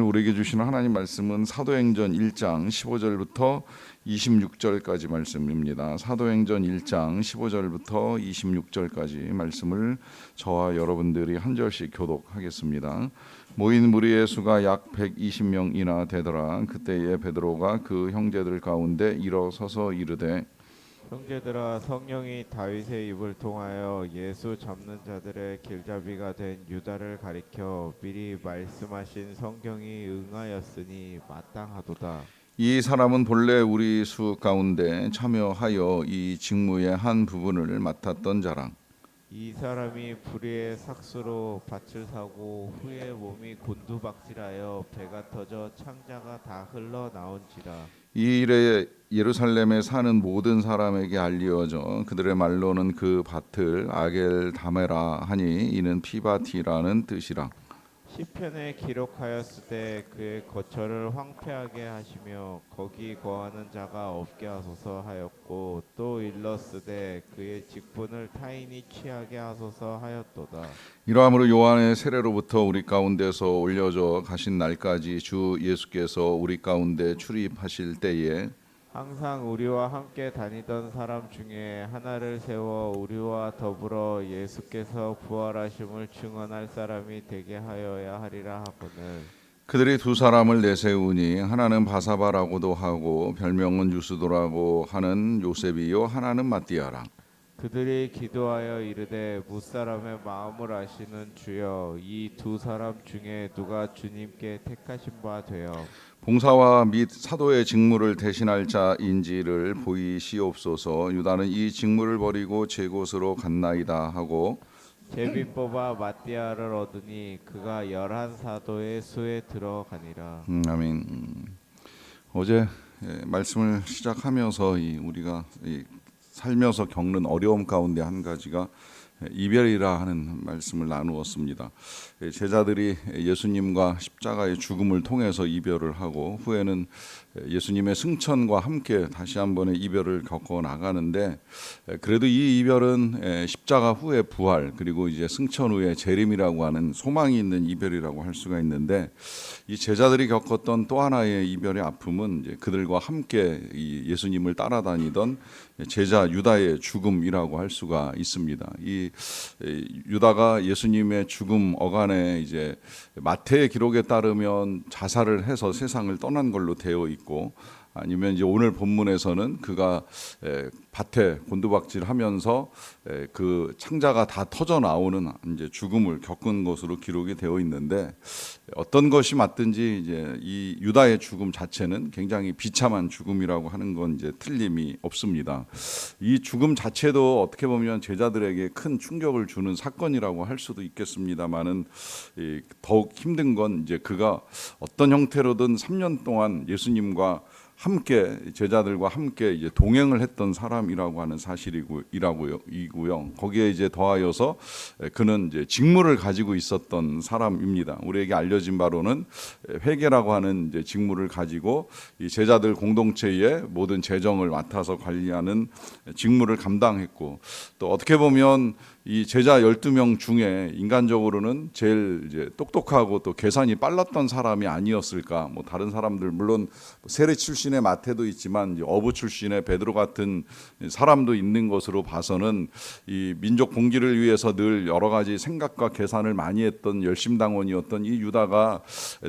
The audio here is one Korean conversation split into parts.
우리에게 주시는 하나님 말씀은 사도행전 1장 15절부터 26절까지 말씀입니다. 사도행전 1장 15절부터 26절까지 말씀을 저와 여러분들이 한 절씩 교독하겠습니다. 모인 무리의 수가 약 120명이나 되더라. 그때에 베드로가 그 형제들 가운데 일어서서 이르되 형제들아, 성령이 다윗의 입을 통하여 예수 잡는 자들의 길잡이가 된 유다를 가리켜 미리 말씀하신 성경이 응하였으니 마땅하도다. 이 사람은 본래 우리 수 가운데 참여하여 이 직무의 한 부분을 맡았던 자라. 이 사람이 불의의 삭수로 밭을 사고 후에 몸이 곤두박질하여 배가 터져 창자가 다 흘러나온지라. 이 일에 예루살렘에 사는 모든 사람에게 알리어져 그들의 말로는 그 밭을 아겔다메라 하니 이는 피바티라는 뜻이라. 시편에 기록하였으되 그의 거처를 황폐하게 하시며 거기 거하는 자가 없게 하소서 하였고 또 일렀으되 그의 직분을 타인이 취하게 하소서 하였도다. 이러함으로 요한의 세례로부터 우리 가운데서 올려져 가신 날까지 주 예수께서 우리 가운데 출입하실 때에 항상 우리와 함께 다니던 사람 중에 하나를 세워 우리와 더불어 예수께서 부활하심을 증언할 사람이 되게 하여야 하리라 하거늘. 그들이 두 사람을 내세우니 하나는 바사바라고도 하고 별명은 유스도라고 하는 요셉이요 하나는 마띠아라. 그들이 기도하여 이르되 무사람의 마음을 아시는 주여, 이 두 사람 중에 누가 주님께 택하신 바 되어 봉사와 및 사도의 직무를 대신할 자인지를 보이시옵소서. 유다는 이 직무를 버리고 제 곳으로 갔나이다 하고 제비 뽑아 마띠아를 얻으니 그가 11 사도의 수에 들어가니라. 아멘. 어제 말씀을 시작하면서 우리가 살면서 겪는 어려움 가운데 한 가지가 이별이라 하는 말씀을 나누었습니다. 제자들이 예수님과 십자가의 죽음을 통해서 이별을 하고 후에는 예수님의 승천과 함께 다시 한번의 이별을 겪어 나가는데, 그래도 이 이별은 십자가 후의 부활 그리고 이제 승천 후의 재림이라고 하는 소망이 있는 이별이라고 할 수가 있는데, 이 제자들이 겪었던 또 하나의 이별의 아픔은 이제 그들과 함께 예수님을 따라다니던 제자 유다의 죽음이라고 할 수가 있습니다. 이 유다가 예수님의 죽음 어간에 이제 마태의 기록에 따르면 자살을 해서 세상을 떠난 걸로 되어 있고, 아니면 이제 오늘 본문에서는 그가 밭에 곤두박질하면서 그 창자가 다 터져 나오는 이제 죽음을 겪은 것으로 기록이 되어 있는데, 어떤 것이 맞든지 이제 이 유다의 죽음 자체는 굉장히 비참한 죽음이라고 하는 건 이제 틀림이 없습니다. 이 죽음 자체도 어떻게 보면 제자들에게 큰 충격을 주는 사건이라고 할 수도 있겠습니다만은, 더욱 힘든 건 이제 그가 어떤 형태로든 3년 동안 예수님과 함께 제자들과 함께 이제 동행을 했던 사람이라고 하는 사실이고요. 거기에 이제 더하여서 그는 이제 직무를 가지고 있었던 사람입니다. 우리에게 알려진 바로는 회계라고 하는 이제 직무를 가지고 이 제자들 공동체의 모든 재정을 맡아서 관리하는 직무를 감당했고, 또 어떻게 보면 이 제자 12명 중에 인간적으로는 제일 이제 똑똑하고 또 계산이 빨랐던 사람이 아니었을까. 뭐 다른 사람들 물론 세례 출신의 마태도 있지만 어부 출신의 베드로 같은 사람도 있는 것으로 봐서는 이 민족 봉기를 위해서 늘 여러 가지 생각과 계산을 많이 했던 열심당원이었던 이 유다가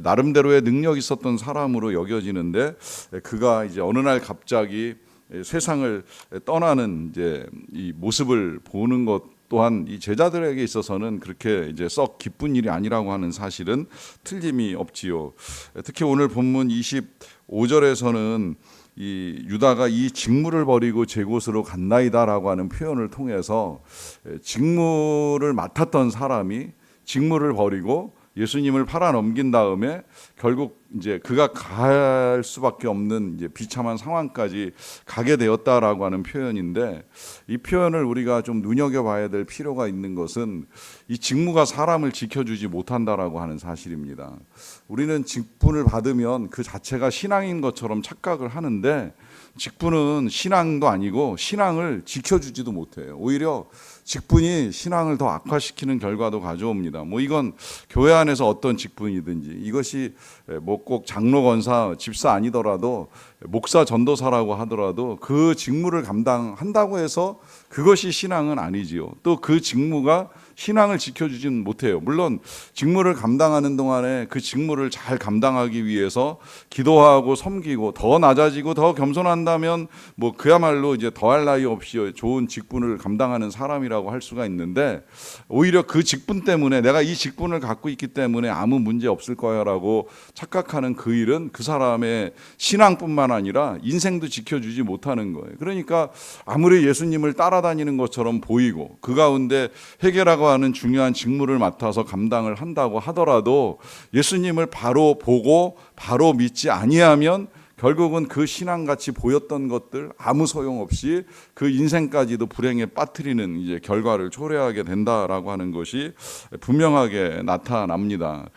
나름대로의 능력 있었던 사람으로 여겨지는데, 그가 이제 어느 날 갑자기 세상을 떠나는 이제 이 모습을 보는 것 또한 이 제자들에게 있어서는 그렇게 이제 썩 기쁜 일이 아니라고 하는 사실은 틀림이 없지요. 특히 오늘 본문 25절에서는 이 유다가 이 직무를 버리고 제 곳으로 갔나이다라고 하는 표현을 통해서 직무를 맡았던 사람이 직무를 버리고 예수님을 팔아 넘긴 다음에 결국 이제 그가 갈 수밖에 없는 이제 비참한 상황까지 가게 되었다라고 하는 표현인데, 이 표현을 우리가 좀 눈여겨봐야 될 필요가 있는 것은 이 직무가 사람을 지켜주지 못한다라고 하는 사실입니다. 우리는 직분을 받으면 그 자체가 신앙인 것처럼 착각을 하는데, 직분은 신앙도 아니고 신앙을 지켜주지도 못해요. 오히려 직분이 신앙을 더 악화시키는 결과도 가져옵니다. 뭐 이건 교회 안에서 어떤 직분이든지, 이것이 뭐 꼭 장로, 권사, 집사 아니더라도 목사, 전도사라고 하더라도 그 직무를 감당한다고 해서 그것이 신앙은 아니지요. 또 그 직무가 신앙을 지켜주지는 못해요. 물론 직무를 감당하는 동안에 그 직무를 잘 감당하기 위해서 기도하고 섬기고 더 낮아지고 더 겸손한다면 뭐 그야말로 이제 더할 나위 없이 좋은 직분을 감당하는 사람이라고 할 수가 있는데, 오히려 그 직분 때문에 내가 이 직분을 갖고 있기 때문에 아무 문제 없을 거야라고 착각하는 그 일은 그 사람의 신앙뿐만 아니라 인생도 지켜주지 못하는 거예요. 그러니까 아무리 예수님을 따라다니는 것처럼 보이고 그 가운데 회개라고 하는 중요한 직무를 맡아서 감당을 한다고 하더라도 예수님을 바로 보고 바로 믿지 아니하면 결국은 그 신앙같이 보였던 것들 아무 소용없이 그 인생까지도 불행에 빠뜨리는 이제 결과를 초래하게 된다라고 하는 것이 분명하게 나타납니다.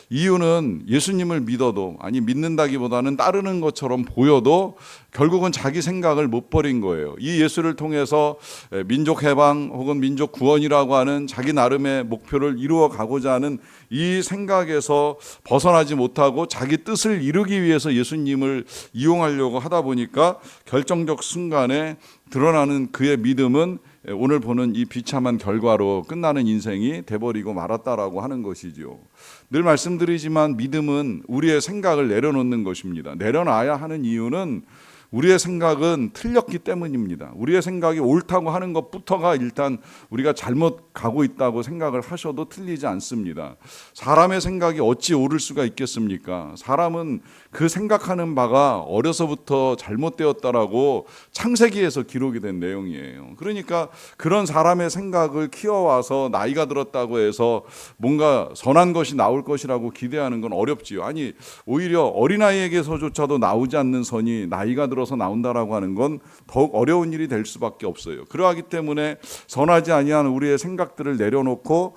이유는 예수님을 믿어도, 아니 믿는다기보다는 따르는 것처럼 보여도 결국은 자기 생각을 못 버린 거예요. 이 예수를 통해서 민족 해방 혹은 민족 구원이라고 하는 자기 나름의 목표를 이루어 가고자 하는 이 생각에서 벗어나지 못하고 자기 뜻을 이루기 위해서 예수님을 이용하려고 하다 보니까 결정적 순간에 드러나는 그의 믿음은 오늘 보는 이 비참한 결과로 끝나는 인생이 돼버리고 말았다라고 하는 것이죠. 늘 말씀드리지만 믿음은 우리의 생각을 내려놓는 것입니다. 내려놔야 하는 이유는 우리의 생각은 틀렸기 때문입니다. 우리의 생각이 옳다고 하는 것부터가 일단 우리가 잘못 가고 있다고 생각을 하셔도 틀리지 않습니다. 사람의 생각이 어찌 옳을 수가 있겠습니까? 사람은 그 생각하는 바가 어려서부터 잘못되었다라고 창세기에서 기록이 된 내용이에요. 그러니까 그런 사람의 생각을 키워와서 나이가 들었다고 해서 뭔가 선한 것이 나올 것이라고 기대하는 건 어렵지요. 아니 오히려 어린아이에게서조차도 나오지 않는 선이 나이가 들어서 나온다라고 하는 건 더욱 어려운 일이 될 수밖에 없어요. 그러하기 때문에 선하지 아니한 우리의 생각들을 내려놓고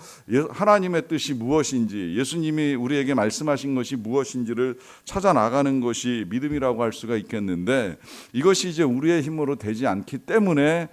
하나님의 뜻이 무엇인지, 예수님이 우리에게 말씀하신 것이 무엇인지를 찾아 나가는 것이 믿음이라고 할 수가 있겠는데, 이것이 이제 우리의 힘으로 되지 않기 때문에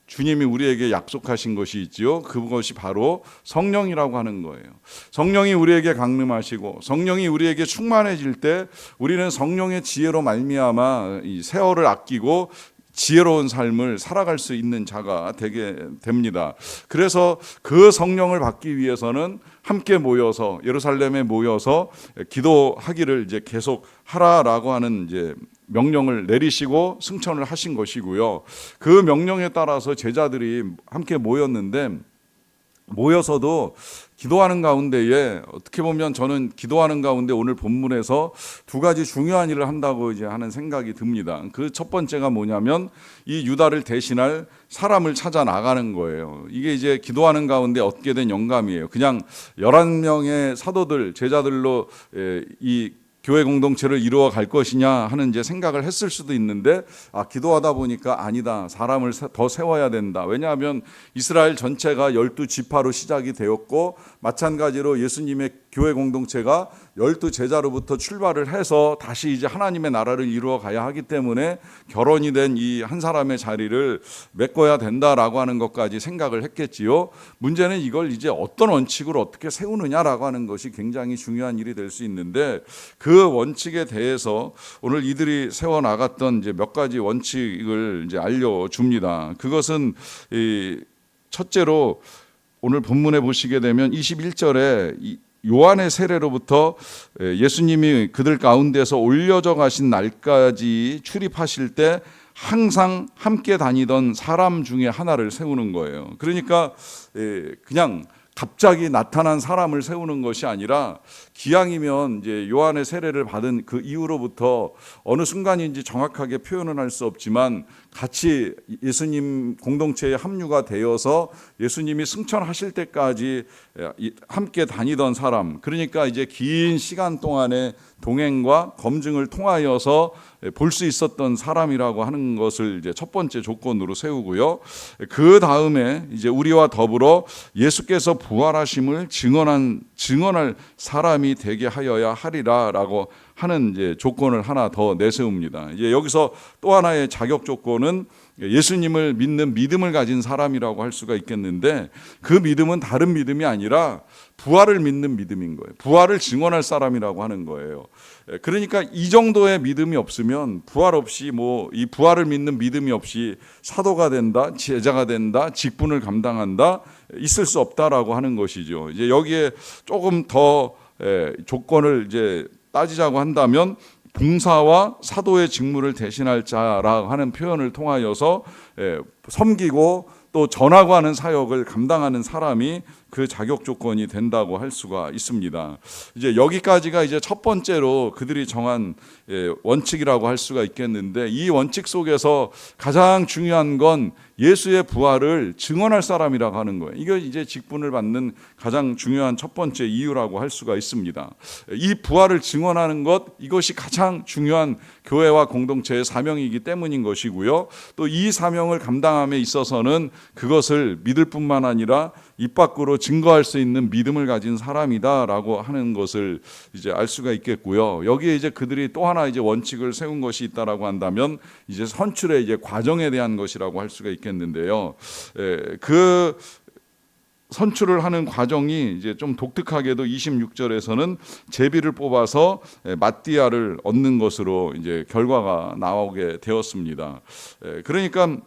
주님이 우리에게 약속하신 것이 있지요. 그것이 바로 성령이라고 하는 거예요. 성령이 우리에게 강림하시고 성령이 우리에게 충만해질 때 우리는 성령의 지혜로 말미암아 이 세월을 아끼고 지혜로운 삶을 살아갈 수 있는 자가 되게 됩니다. 그래서 그 성령을 받기 위해서는 함께 모여서 예루살렘에 모여서 기도하기를 이제 계속 하라라고 하는 이제 명령을 내리시고 승천을 하신 것이고요. 그 명령에 따라서 제자들이 함께 모였는데, 모여서도 기도하는 가운데에 어떻게 보면 저는 기도하는 가운데 오늘 본문에서 두 가지 중요한 일을 한다고 이제 하는 생각이 듭니다. 그 첫 번째가 뭐냐면 이 유다를 대신할 사람을 찾아 나가는 거예요. 이게 이제 기도하는 가운데 얻게 된 영감이에요. 그냥 11명의 사도들, 제자들로 이 교회 공동체를 이루어 갈 것이냐 하는 이제 생각을 했을 수도 있는데, 기도하다 보니까 아니다, 사람을 더 세워야 된다. 왜냐하면 이스라엘 전체가 12지파로 시작이 되었고, 마찬가지로 예수님의 교회 공동체가 12제자로부터 출발을 해서 다시 이제 하나님의 나라를 이루어 가야 하기 때문에 결혼이 된 이 한 사람의 자리를 메꿔야 된다라고 하는 것까지 생각을 했겠지요. 문제는 이걸 이제 어떤 원칙으로 어떻게 세우느냐라고 하는 것이 굉장히 중요한 일이 될 수 있는데, 그 원칙에 대해서 오늘 이들이 세워 나갔던 이제 몇 가지 원칙을 이제 알려줍니다. 그것은 첫째로 오늘 본문에 보시게 되면 21절에 요한의 세례로부터 예수님이 그들 가운데서 올려져 가신 날까지 출입하실 때 항상 함께 다니던 사람 중에 하나를 세우는 거예요. 그러니까 그냥 갑자기 나타난 사람을 세우는 것이 아니라, 기왕이면 이제 요한의 세례를 받은 그 이후로부터 어느 순간인지 정확하게 표현은 할 수 없지만 같이 예수님 공동체에 합류가 되어서 예수님이 승천하실 때까지 함께 다니던 사람, 그러니까 이제 긴 시간 동안에 동행과 검증을 통하여서 볼 수 있었던 사람이라고 하는 것을 이제 첫 번째 조건으로 세우고요. 그 다음에 이제 우리와 더불어 예수께서 부활하심을 증언할 사람이 되게 하여야 하리라라고 하는 이제 조건을 하나 더 내세웁니다. 이제 여기서 또 하나의 자격 조건은 예수님을 믿는 믿음을 가진 사람이라고 할 수가 있겠는데, 그 믿음은 다른 믿음이 아니라 부활을 믿는 믿음인 거예요. 부활을 증언할 사람이라고 하는 거예요. 그러니까 이 정도의 믿음이 없으면 부활 없이 이 부활을 믿는 믿음이 없이 사도가 된다, 제자가 된다, 직분을 감당한다, 있을 수 없다라고 하는 것이죠. 이제 여기에 조금 더 조건을 이제 따지자고 한다면, 봉사와 사도의 직무를 대신할 자라고 하는 표현을 통하여서 섬기고 또 전하고 하는 사역을 감당하는 사람이 그 자격 조건이 된다고 할 수가 있습니다. 이제 여기까지가 이제 첫 번째로 그들이 정한 원칙이라고 할 수가 있겠는데, 이 원칙 속에서 가장 중요한 건 예수의 부활을 증언할 사람이라고 하는 거예요. 이게 이제 직분을 받는 가장 중요한 첫 번째 이유라고 할 수가 있습니다. 이 부활을 증언하는 것, 이것이 가장 중요한 교회와 공동체의 사명이기 때문인 것이고요. 또 이 사명을 감당함에 있어서는 그것을 믿을 뿐만 아니라 입 밖으로 증거할 수 있는 믿음을 가진 사람이다라고 하는 것을 이제 알 수가 있겠고요. 여기에 이제 그들이 또 하나 이제 원칙을 세운 것이 있다라고 한다면, 이제 선출의 이제 과정에 대한 것이라고 할 수가 있겠는데요. 그 선출을 하는 과정이 이제 좀 독특하게도 26절에서는 제비를 뽑아서 마띠아를 얻는 것으로 이제 결과가 나오게 되었습니다. 그러니까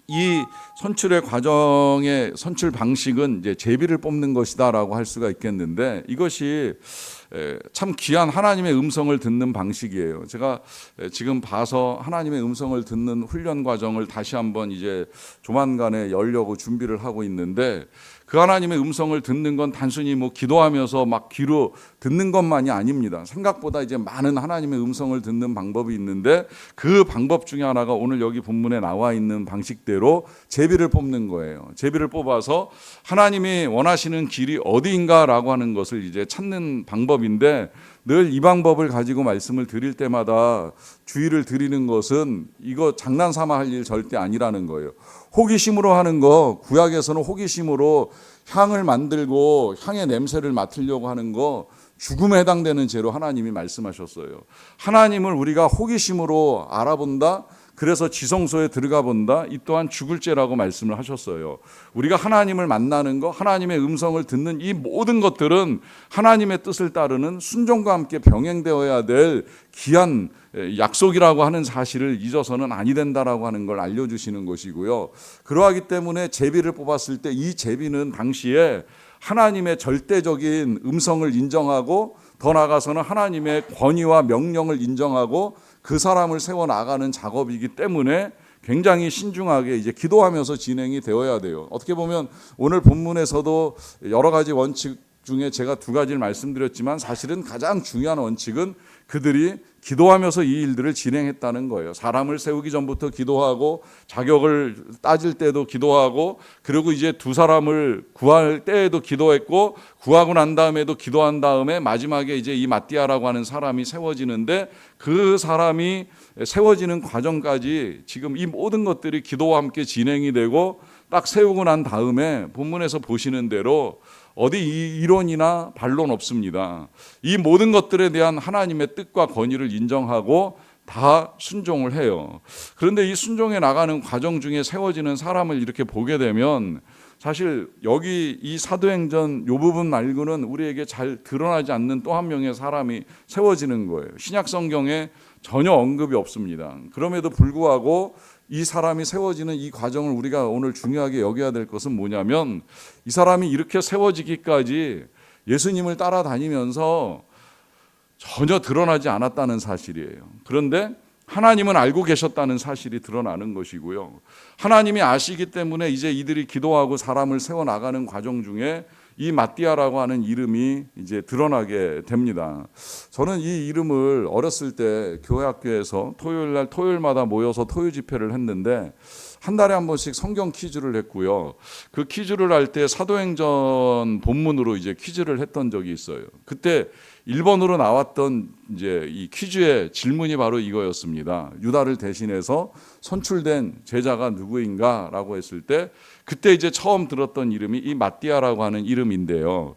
이 선출의 과정의 선출 방식은 이제 제비를 뽑는 것이다라고 할 수가 있겠는데, 이것이 참 귀한 하나님의 음성을 듣는 방식이에요. 제가 지금 봐서 하나님의 음성을 듣는 훈련 과정을 다시 한번 이제 조만간에 열려고 준비를 하고 있는데, 그 하나님의 음성을 듣는 건 단순히 기도하면서 막 귀로 듣는 것만이 아닙니다. 생각보다 이제 많은 하나님의 음성을 듣는 방법이 있는데, 그 방법 중에 하나가 오늘 여기 본문에 나와 있는 방식대로 제비를 뽑는 거예요. 제비를 뽑아서 하나님이 원하시는 길이 어디인가라고 하는 것을 이제 찾는 방법인데, 늘 이 방법을 가지고 말씀을 드릴 때마다 주의를 드리는 것은 이거 장난삼아 할 일 절대 아니라는 거예요. 호기심으로 하는 거, 구약에서는 호기심으로 향을 만들고 향의 냄새를 맡으려고 하는 거 죽음에 해당되는 죄로 하나님이 말씀하셨어요. 하나님을 우리가 호기심으로 알아본다, 그래서 지성소에 들어가 본다, 이 또한 죽을 죄라고 말씀을 하셨어요. 우리가 하나님을 만나는 것, 하나님의 음성을 듣는 이 모든 것들은 하나님의 뜻을 따르는 순종과 함께 병행되어야 될 귀한 약속이라고 하는 사실을 잊어서는 아니 된다라고 하는 걸 알려주시는 것이고요. 그러하기 때문에 제비를 뽑았을 때 이 제비는 당시에 하나님의 절대적인 음성을 인정하고, 더 나아가서는 하나님의 권위와 명령을 인정하고 그 사람을 세워나가는 작업이기 때문에 굉장히 신중하게 이제 기도하면서 진행이 되어야 돼요. 어떻게 보면 오늘 본문에서도 여러 가지 원칙 중에 제가 두 가지를 말씀드렸지만, 사실은 가장 중요한 원칙은 그들이 기도하면서 이 일들을 진행했다는 거예요. 사람을 세우기 전부터 기도하고, 자격을 따질 때도 기도하고, 그리고 이제 두 사람을 구할 때에도 기도했고, 구하고 난 다음에도 기도한 다음에 마지막에 이제 이 마띠아라고 하는 사람이 세워지는데, 그 사람이 세워지는 과정까지 지금 이 모든 것들이 기도와 함께 진행이 되고, 딱 세우고 난 다음에 본문에서 보시는 대로 어디 이론이나 반론 없습니다. 이 모든 것들에 대한 하나님의 뜻과 권위를 인정하고 다 순종을 해요. 그런데 이 순종해 나가는 과정 중에 세워지는 사람을 이렇게 보게 되면, 사실 여기 이 사도행전 이 부분 말고는 우리에게 잘 드러나지 않는 또 한 명의 사람이 세워지는 거예요. 신약 성경에 전혀 언급이 없습니다. 그럼에도 불구하고 이 사람이 세워지는 이 과정을 우리가 오늘 중요하게 여겨야 될 것은 뭐냐면, 이 사람이 이렇게 세워지기까지 예수님을 따라다니면서 전혀 드러나지 않았다는 사실이에요. 그런데 하나님은 알고 계셨다는 사실이 드러나는 것이고요. 하나님이 아시기 때문에 이제 이들이 기도하고 사람을 세워나가는 과정 중에 이 마띠아라고 하는 이름이 이제 드러나게 됩니다. 저는 이 이름을 어렸을 때 교회 학교에서 토요일날 토요일마다 모여서 토요 집회를 했는데, 한 달에 한 번씩 성경 퀴즈를 했고요. 그 퀴즈를 할 때 사도행전 본문으로 이제 퀴즈를 했던 적이 있어요. 그때 1번으로 나왔던 이제 이 퀴즈의 질문이 바로 이거였습니다. 유다를 대신해서 선출된 제자가 누구인가라고 했을 때 그때 이제 처음 들었던 이름이 이 마띠아라고 하는 이름인데요.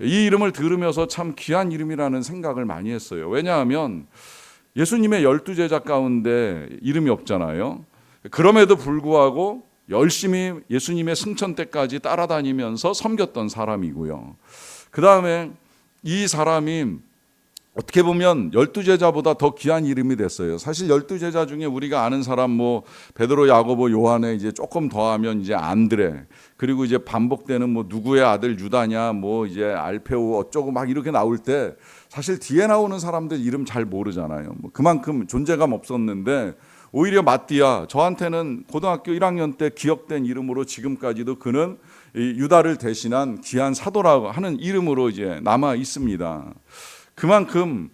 이 이름을 들으면서 참 귀한 이름이라는 생각을 많이 했어요. 왜냐하면 예수님의 12제자 가운데 이름이 없잖아요. 그럼에도 불구하고 열심히 예수님의 승천 때까지 따라다니면서 섬겼던 사람이고요. 그 다음에 이 사람이 어떻게 보면 12제자보다 더 귀한 이름이 됐어요. 사실 12제자 중에 우리가 아는 사람 뭐 베드로, 야고보, 요한에 이제 조금 더하면 이제 안드레, 그리고 이제 반복되는 뭐 누구의 아들 유다냐, 뭐 이제 알페오 어쩌고 막 이렇게 나올 때 사실 뒤에 나오는 사람들 이름 잘 모르잖아요. 뭐 그만큼 존재감 없었는데 오히려 마띠아, 저한테는 고등학교 1학년 때 기억된 이름으로 지금까지도 그는 유다를 대신한 귀한 사도라고 하는 이름으로 이제 남아 있습니다. 그만큼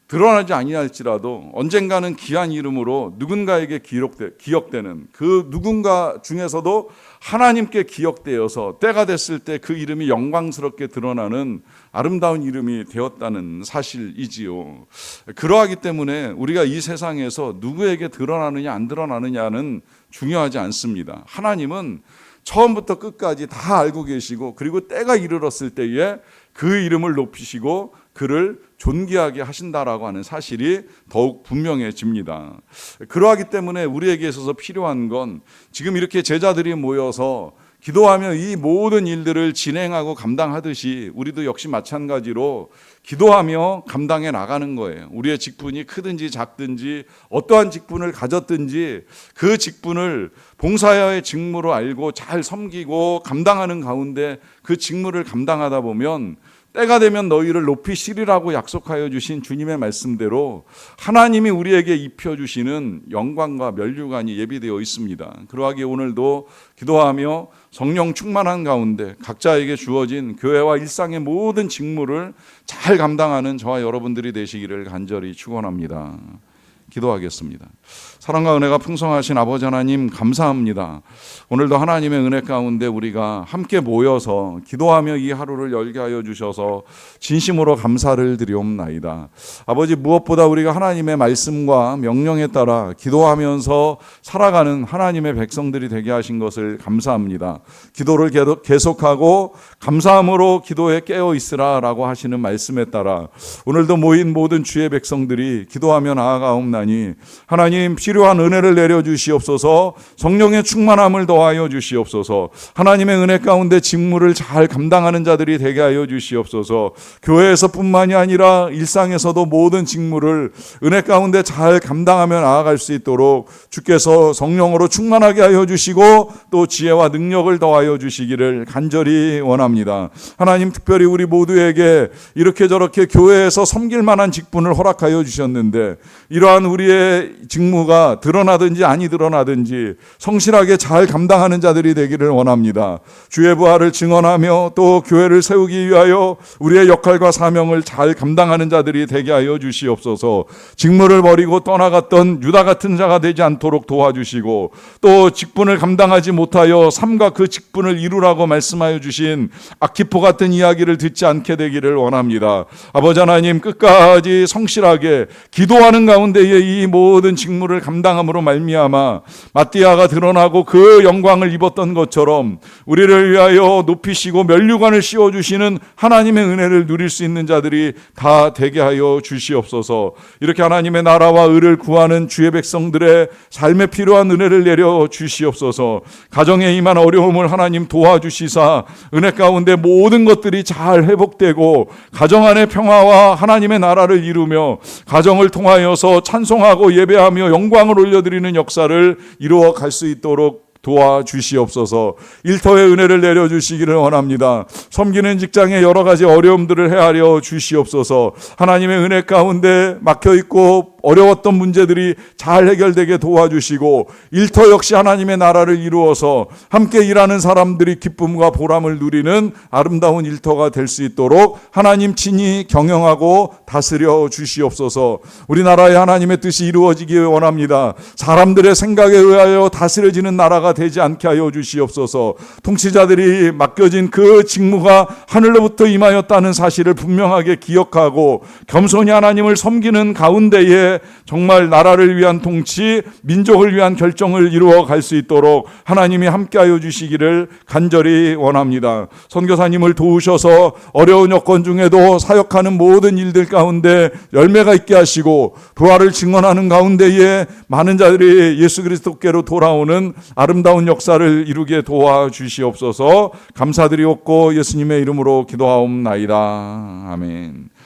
드러나지 아니할지라도 언젠가는 귀한 이름으로 누군가에게 기억되는 그 누군가 중에서도 하나님께 기억되어서 때가 됐을 때 그 이름이 영광스럽게 드러나는 아름다운 이름이 되었다는 사실이지요. 그러하기 때문에 우리가 이 세상에서 누구에게 드러나느냐 안 드러나느냐는 중요하지 않습니다. 하나님은 처음부터 끝까지 다 알고 계시고 그리고 때가 이르렀을 때에 그 이름을 높이시고 그를 존귀하게 하신다라고 하는 사실이 더욱 분명해집니다. 그러하기 때문에 우리에게 있어서 필요한 건 지금 이렇게 제자들이 모여서 기도하며 이 모든 일들을 진행하고 감당하듯이 우리도 역시 마찬가지로 기도하며 감당해 나가는 거예요. 우리의 직분이 크든지 작든지 어떠한 직분을 가졌든지 그 직분을 봉사의 직무로 알고 잘 섬기고 감당하는 가운데 그 직무를 감당하다 보면 때가 되면 너희를 높이시리라고 약속하여 주신 주님의 말씀대로 하나님이 우리에게 입혀주시는 영광과 면류관이 예비되어 있습니다. 그러하기에 오늘도 기도하며 성령 충만한 가운데 각자에게 주어진 교회와 일상의 모든 직무를 잘 감당하는 저와 여러분들이 되시기를 간절히 축원합니다. 기도하겠습니다. 사랑과 은혜가 풍성하신 아버지 하나님 감사합니다. 오늘도 하나님의 은혜 가운데 우리가 함께 모여서 기도하며 이 하루를 열게 하여 주셔서 진심으로 감사를 드리옵나이다. 아버지 무엇보다 우리가 하나님의 말씀과 명령에 따라 기도하면서 살아가는 하나님의 백성들이 되게 하신 것을 감사합니다. 기도를 계속하고 감사함으로 기도에 깨어 있으라라고 하시는 말씀에 따라 오늘도 모인 모든 주의 백성들이 기도하며 나아가옵나이다. 하나님 필요한 은혜를 내려주시옵소서. 성령의 충만함을 더하여 주시옵소서. 하나님의 은혜 가운데 직무를 잘 감당하는 자들이 되게 하여 주시옵소서. 교회에서뿐만이 아니라 일상에서도 모든 직무를 은혜 가운데 잘 감당하며 나아갈 수 있도록 주께서 성령으로 충만하게 하여 주시고 또 지혜와 능력을 더하여 주시기를 간절히 원합니다. 하나님 특별히 우리 모두에게 이렇게 저렇게 교회에서 섬길 만한 직분을 허락하여 주셨는데 이러한 우리의 직무가 드러나든지 아니 드러나든지 성실하게 잘 감당하는 자들이 되기를 원합니다. 주의 부활을 증언하며 또 교회를 세우기 위하여 우리의 역할과 사명을 잘 감당하는 자들이 되게 하여 주시옵소서. 직무를 버리고 떠나갔던 유다 같은 자가 되지 않도록 도와주시고 또 직분을 감당하지 못하여 삶과 그 직분을 이루라고 말씀하여 주신 아키포 같은 이야기를 듣지 않게 되기를 원합니다. 아버지 하나님 끝까지 성실하게 기도하는 가운데에 이 모든 직무를 감당함으로 말미암아 마띠아가 드러나고 그 영광을 입었던 것처럼 우리를 위하여 높이시고 면류관을 씌워주시는 하나님의 은혜를 누릴 수 있는 자들이 다 되게 하여 주시옵소서. 이렇게 하나님의 나라와 의를 구하는 주의 백성들의 삶에 필요한 은혜를 내려 주시옵소서. 가정에 임한 어려움을 하나님 도와주시사 은혜 가운데 모든 것들이 잘 회복되고 가정 안의 평화와 하나님의 나라를 이루며 가정을 통하여서 찬송하고 예배하며 영광을 올려드리는 역사를 이루어 갈 수 있도록 도와주시옵소서. 일터의 은혜를 내려주시기를 원합니다. 섬기는 직장에 여러 가지 어려움들을 헤아려 주시옵소서. 하나님의 은혜 가운데 막혀있고 어려웠던 문제들이 잘 해결되게 도와주시고 일터 역시 하나님의 나라를 이루어서 함께 일하는 사람들이 기쁨과 보람을 누리는 아름다운 일터가 될 수 있도록 하나님 친히 경영하고 다스려 주시옵소서. 우리나라의 하나님의 뜻이 이루어지기 원합니다. 사람들의 생각에 의하여 다스려지는 나라가 되지 않게 하여 주시옵소서. 통치자들이 맡겨진 그 직무가 하늘로부터 임하였다는 사실을 분명하게 기억하고 겸손히 하나님을 섬기는 가운데에 정말 나라를 위한 통치, 민족을 위한 결정을 이루어 갈 수 있도록 하나님이 함께하여 주시기를 간절히 원합니다. 선교사님을 도우셔서 어려운 여건 중에도 사역하는 모든 일들 가운데 열매가 있게 하시고 부활을 증언하는 가운데에 많은 자들이 예수 그리스도께로 돌아오는 아름다운 역사를 이루게 도와주시옵소서. 감사드리옵고 예수님의 이름으로 기도하옵나이다. 아멘.